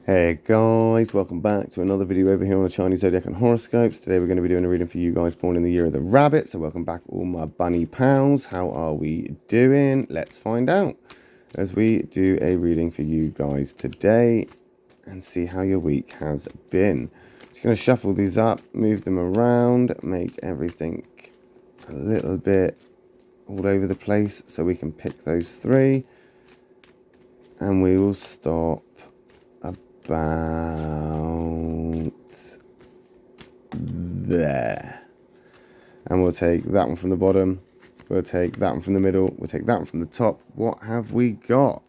Hey guys, welcome back to another video over here on the Chinese Zodiac and Horoscopes. Today we're going to be doing a reading for you guys born in the year of the rabbit. So welcome back all my bunny pals. How are we doing? Let's find out as we do a reading for you guys today and see how your week has been. Just going to shuffle these up, move them around, make everything a little bit all over the place so we can pick those three. And we will stop about there, and we'll take that one from the bottom, we'll take that one from the middle, we'll take that one from the top. What have we got?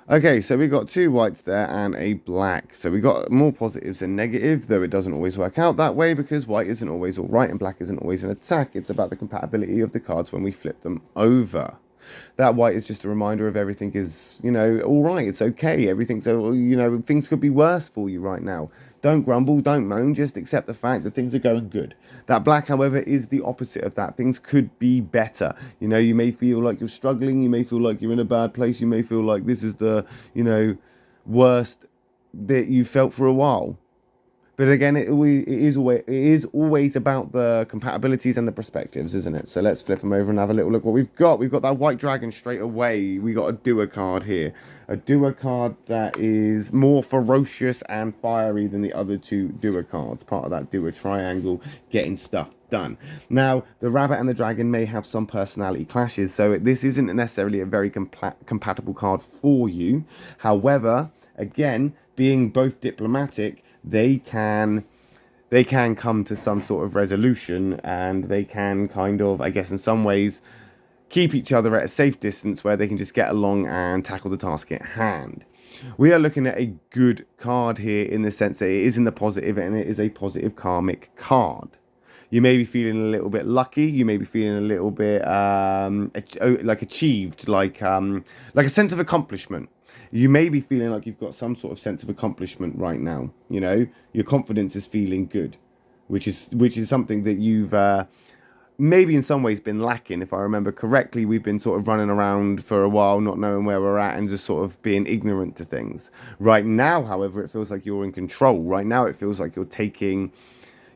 Okay, so we got two whites there and a black. So we got more positives than negative, though it doesn't always work out that way because white isn't always all right and black isn't always an attack. It's about the compatibility of the cards when we flip them over. That white is just a reminder of everything is, all right. It's okay. Everything's, things could be worse for you right now. Don't grumble, don't moan, just accept the fact that things are going good. That black, however, is the opposite of that. Things could be better. You may feel like you're struggling. You may feel like you're in a bad place. You may feel like this is the, worst that you felt for a while. But again, it is always about the compatibilities and the perspectives, isn't it? So let's flip them over and have a little look what we've got. We've got that white dragon straight away. We got a doer card here. A doer card that is more ferocious and fiery than the other two doer cards. Part of that doer triangle, getting stuff done. Now, the rabbit and the dragon may have some personality clashes, so this isn't necessarily a very compatible card for you. However, again, being both diplomatic, they can come to some sort of resolution, and they can kind of, I guess in some ways, keep each other at a safe distance where they can just get along and tackle the task at hand. We are looking at a good card here in the sense that it is in the positive and it is a positive karmic card. You may be feeling a little bit lucky. You may be feeling a little bit like achieved, like a sense of accomplishment. You may be feeling like you've got some sort of sense of accomplishment right now. Your confidence is feeling good, which is something that you've maybe in some ways been lacking. If I remember correctly, we've been sort of running around for a while, not knowing where we're at and just sort of being ignorant to things. Right now, however, it feels like you're in control. Right now, it feels like you're taking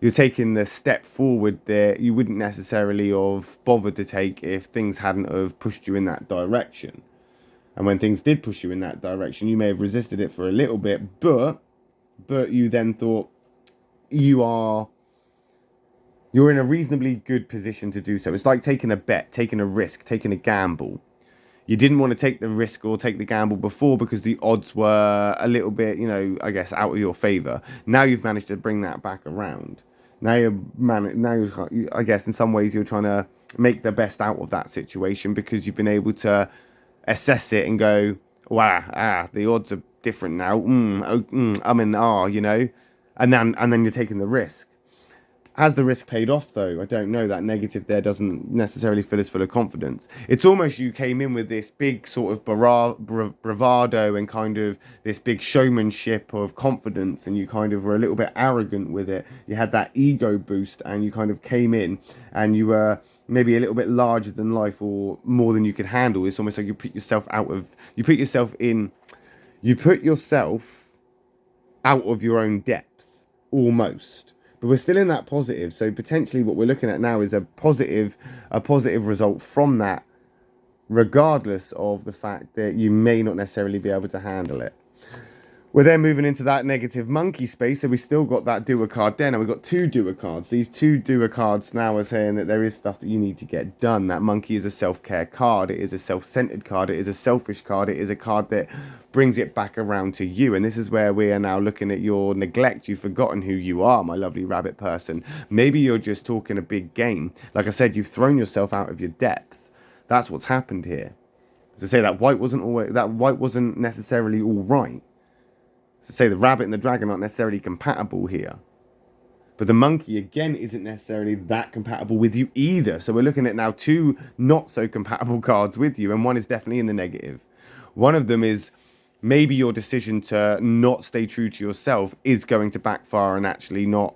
the step forward that you wouldn't necessarily have bothered to take if things hadn't have pushed you in that direction. And when things did push you in that direction, you may have resisted it for a little bit, but you then thought you're in a reasonably good position to do so. It's like taking a bet, taking a risk, taking a gamble. You didn't want to take the risk or take the gamble before because the odds were a little bit, I guess, out of your favor. Now you've managed to bring that back around. Now I guess in some ways you're trying to make the best out of that situation because you've been able to assess it and go, wow, the odds are different now. And then you're taking the risk. Has the risk paid off, though? I don't know. That negative there doesn't necessarily fill us full of confidence. It's almost you came in with this big sort of bravado and kind of this big showmanship of confidence, and you kind of were a little bit arrogant with it. You had that ego boost, and you kind of came in, and you were maybe a little bit larger than life or more than you could handle. It's almost like you put yourself out of your own depth, almost. But we're still in that positive, so potentially what we're looking at now is a positive result from that, regardless of the fact that you may not necessarily be able to handle it. We're then moving into that negative monkey space, so we still got that doer card there. Now we've got two doer cards. These two doer cards now are saying that there is stuff that you need to get done. That monkey is a self-care card. It is a self-centered card. It is a selfish card. It is a card that brings it back around to you. And this is where we are now looking at your neglect. You've forgotten who you are, my lovely rabbit person. Maybe you're just talking a big game. Like I said, you've thrown yourself out of your depth. That's what's happened here. To say that white wasn't necessarily all right. To say the rabbit and the dragon aren't necessarily compatible here. But the monkey, again, isn't necessarily that compatible with you either. So we're looking at now two not so compatible cards with you, and one is definitely in the negative. One of them is maybe your decision to not stay true to yourself is going to backfire and actually not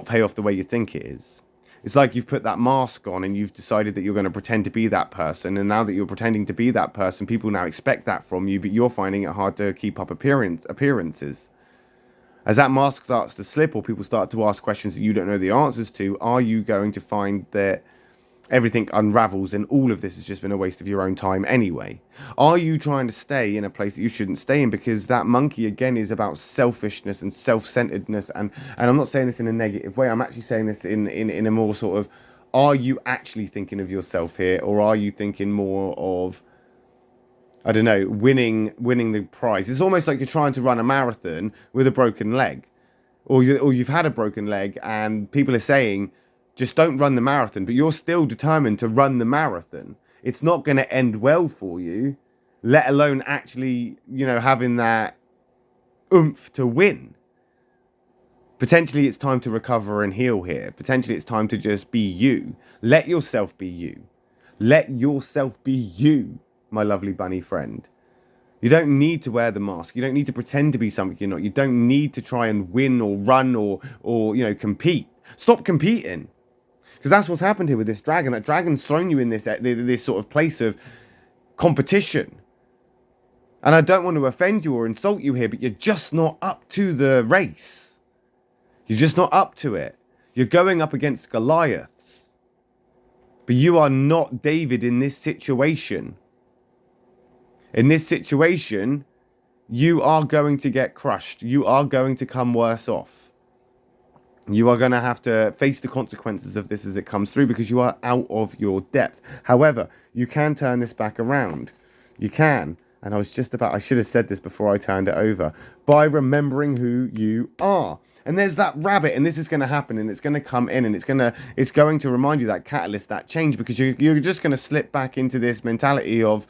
pay off the way you think it is. It's like you've put that mask on and you've decided that you're going to pretend to be that person. And now that you're pretending to be that person, people now expect that from you, but you're finding it hard to keep up appearances. As that mask starts to slip or people start to ask questions that you don't know the answers to, are you going to find that everything unravels and all of this has just been a waste of your own time anyway? Are you trying to stay in a place that you shouldn't stay in? Because that monkey, again, is about selfishness and self-centeredness. And I'm not saying this in a negative way. I'm actually saying this in a more sort of, are you actually thinking of yourself here? Or are you thinking more of, I don't know, winning the prize? It's almost like you're trying to run a marathon with a broken leg. Or you've had a broken leg and people are saying, just don't run the marathon, but you're still determined to run the marathon. It's not going to end well for you, let alone actually, having that oomph to win. Potentially it's time to recover and heal here. Potentially it's time to just be you. Let yourself be you. Let yourself be you, my lovely bunny friend. You don't need to wear the mask. You don't need to pretend to be something you're not. You don't need to try and win or run or compete. Stop competing. Because that's what's happened here with this dragon. That dragon's thrown you in this sort of place of competition. And I don't want to offend you or insult you here, but you're just not up to the race. You're just not up to it. You're going up against Goliaths. But you are not David in this situation. In this situation, you are going to get crushed. You are going to come worse off. You are going to have to face the consequences of this as it comes through because you are out of your depth. However, you can turn this back around. You can. And I should have said this before I turned it over. By remembering who you are. And there's that rabbit, and this is going to happen, and it's going to come in, and it's going to remind you that catalyst, that change, because you're just going to slip back into this mentality of,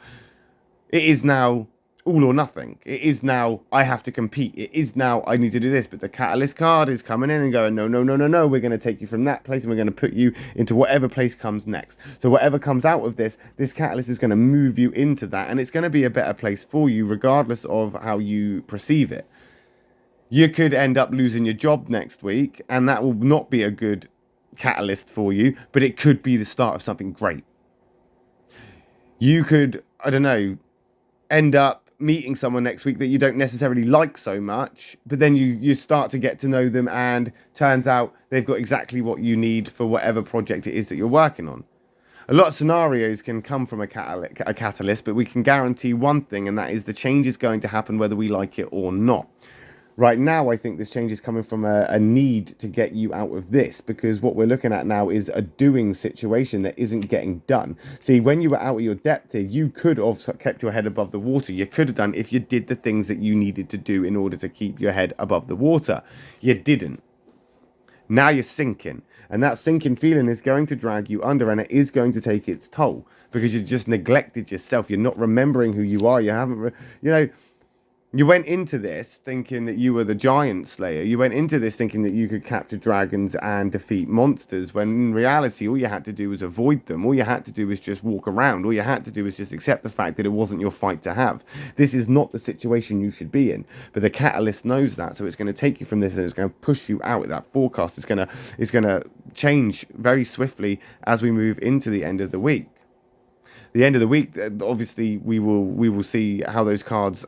it is now all or nothing. It is now I have to compete. It is now I need to do this. But the catalyst card is coming in and going, no. We're going to take you from that place and we're going to put you into whatever place comes next. So whatever comes out of this catalyst is going to move you into that. And it's going to be a better place for you regardless of how you perceive it. You could end up losing your job next week and that will not be a good catalyst for you. But it could be the start of something great. You could, I don't know, end up meeting someone next week that you don't necessarily like so much, but then you start to get to know them and turns out they've got exactly what you need for whatever project it is that you're working on. A lot of scenarios can come from a catalyst, but we can guarantee one thing, and that is the change is going to happen whether we like it or not. Right now, I think this change is coming from a need to get you out of this, because what we're looking at now is a doing situation that isn't getting done. See, when you were out of your depth here, you could have kept your head above the water. You could have done if you did the things that you needed to do in order to keep your head above the water. You didn't. Now you're sinking, and that sinking feeling is going to drag you under, and it is going to take its toll because you just neglected yourself. You're not remembering who you are. You haven't, you went into this thinking that you were the giant slayer. You went into this thinking that you could capture dragons and defeat monsters, when in reality, all you had to do was avoid them. All you had to do was just walk around. All you had to do was just accept the fact that it wasn't your fight to have. This is not the situation you should be in. But the catalyst knows that, so it's going to take you from this and it's going to push you out. That forecast is going to change very swiftly as we move into the end of the week. The end of the week, obviously, we will see how those cards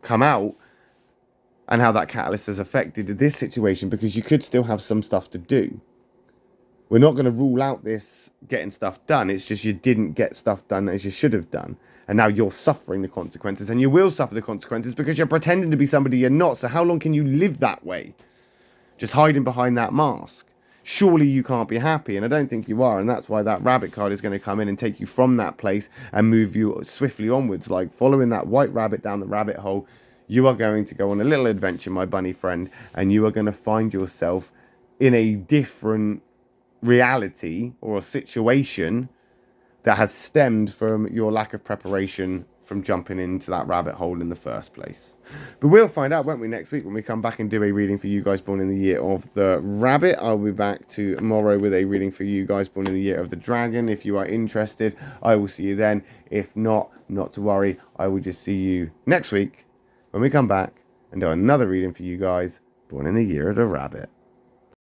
come out and how that catalyst has affected this situation, because you could still have some stuff to do. We're not going to rule out this getting stuff done. It's just you didn't get stuff done as you should have done, and now you're suffering the consequences, and you will suffer the consequences because you're pretending to be somebody you're not. So how long can you live that way, just hiding behind that mask? Surely you can't be happy, and I don't think you are, and that's why that rabbit card is going to come in and take you from that place and move you swiftly onwards, like following that white rabbit down the rabbit hole. You are going to go on a little adventure, my bunny friend, and you are going to find yourself in a different reality or a situation that has stemmed from your lack of preparation from jumping into that rabbit hole in the first place. But we'll find out, won't we, next week when we come back and do a reading for you guys born in the year of the rabbit. I'll be back tomorrow with a reading for you guys born in the year of the dragon. If you are interested, I will see you then. If not to worry, I will just see you next week when we come back and do another reading for you guys born in the year of the rabbit.